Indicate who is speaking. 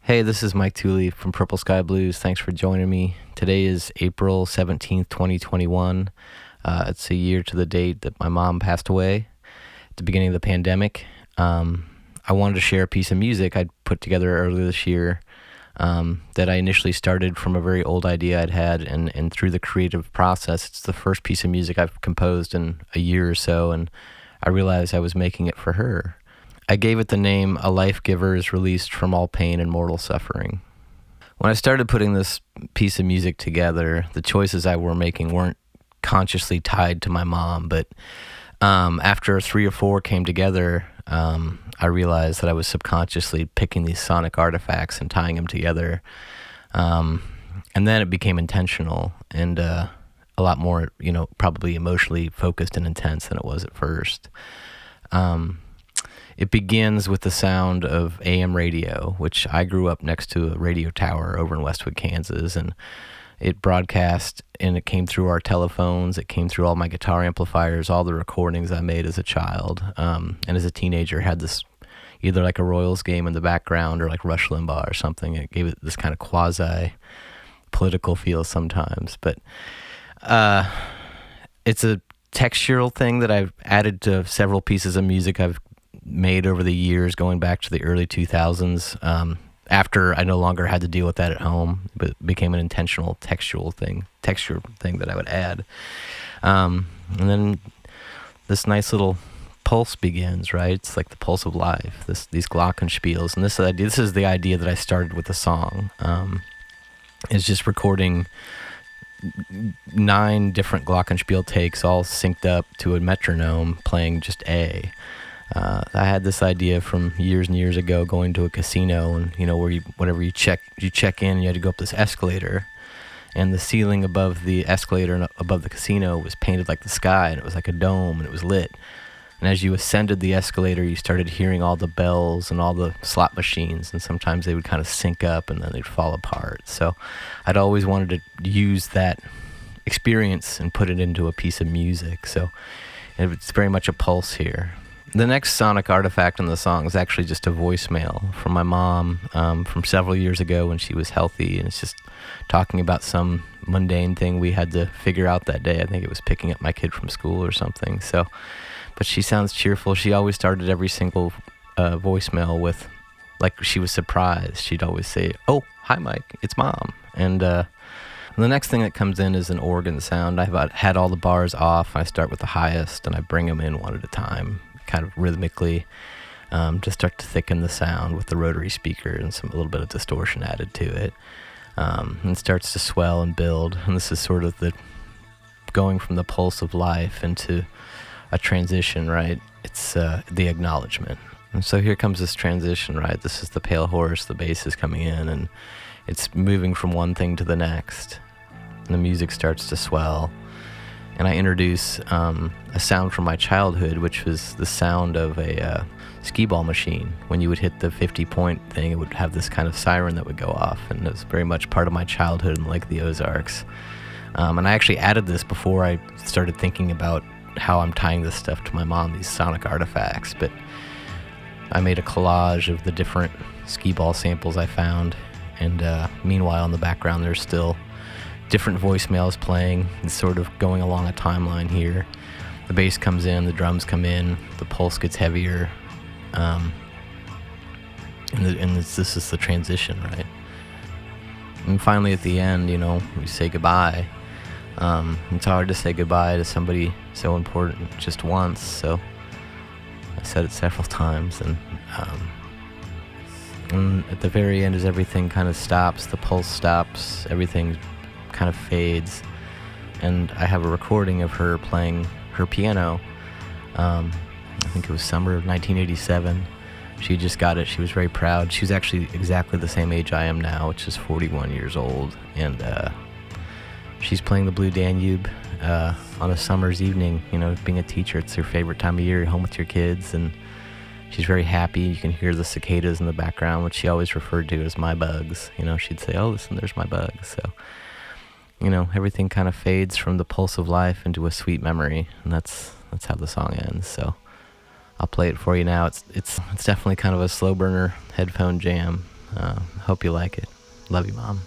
Speaker 1: Hey, this is Mike Tuley from Purple Sky Blues. Thanks for joining me. Today is April 17th, 2021. It's a year to the date that my mom passed away at the beginning of the pandemic. I wanted to share a piece of music I'd put together earlier this year that I initially started from a very old idea I'd had, and through the creative process, it's the first piece of music I've composed in a year or so, and I realized I was making it for her. I gave it the name A Life Giver is Released from All Pain and Mortal Suffering. When I started putting this piece of music together, the choices I were making weren't consciously tied to my mom, but after 3 or 4 came together, I realized that I was subconsciously picking these sonic artifacts and tying them together. And then it became intentional and a lot more, probably emotionally focused and intense than it was at first. It begins with the sound of AM radio, which I grew up next to a radio tower over in Westwood, Kansas, and it broadcast, and it came through our telephones, it came through all my guitar amplifiers, all the recordings I made as a child, and as a teenager had this, either like a Royals game in the background or like Rush Limbaugh or something. It gave it this kind of quasi-political feel sometimes, but it's a textural thing that I've added to several pieces of music I've made over the years, going back to the early 2000s, after I no longer had to deal with that at home, but it became an intentional texture thing that I would add. And then this nice little pulse begins, right? It's like the pulse of life, these glockenspiels. And this is the idea that I started with the song, is just recording 9 different glockenspiel takes all synced up to a metronome playing just A. I had this idea from years and years ago, going to a casino, and where whenever you check in, you had to go up this escalator, and the ceiling above the escalator and above the casino was painted like the sky, and it was like a dome, and it was lit. And as you ascended the escalator, you started hearing all the bells and all the slot machines, and sometimes they would kind of sync up and then they'd fall apart. So I'd always wanted to use that experience and put it into a piece of music. So it's very much a pulse here. The next sonic artifact in the song is actually just a voicemail from my mom from several years ago when she was healthy, and it's just talking about some mundane thing we had to figure out that day. I think it was picking up my kid from school or something. So, but she sounds cheerful. She always started every single voicemail with, like, she was surprised. She'd always say, "Oh, hi Mike, it's Mom." And the next thing that comes in is an organ sound. I've had all the bars off. I start with the highest and I bring them in one at a time, kind of rhythmically, to start to thicken the sound with the rotary speaker and a little bit of distortion added to it. And it starts to swell and build, and this is sort of the going from the pulse of life into a transition, right? It's the acknowledgement. And so here comes this transition, right? This is the pale horse, the bass is coming in, and it's moving from one thing to the next. And the music starts to swell. And I introduce a sound from my childhood, which was the sound of a skee ball machine. When you would hit the 50-point thing, it would have this kind of siren that would go off, and it was very much part of my childhood in Lake of the Ozarks. And I actually added this before I started thinking about how I'm tying this stuff to my mom, these sonic artifacts. But I made a collage of the different skee ball samples I found, and meanwhile in the background there's still different voicemails playing. It's sort of going along a timeline here. The bass comes in, the drums come in, the pulse gets heavier, and this is the transition, right? And finally at the end, we say goodbye. It's hard to say goodbye to somebody so important just once, so I said it several times, and at the very end, as everything kind of stops, the pulse stops, everything kind of fades, and I have a recording of her playing her piano. I think it was summer of 1987. She just got it. She was very proud. She was actually exactly the same age I am now, which is 41 years old, and she's playing the Blue Danube on a summer's evening. Being a teacher, it's her favorite time of year. You're home with your kids, and she's very happy. You can hear the cicadas in the background, which she always referred to as my bugs. She'd say, "Oh, listen, there's my bugs." So everything kind of fades from the pulse of life into a sweet memory, and that's how the song ends. So I'll play it for you now. It's definitely kind of a slow burner headphone jam. Hope you like it. Love you, Mom.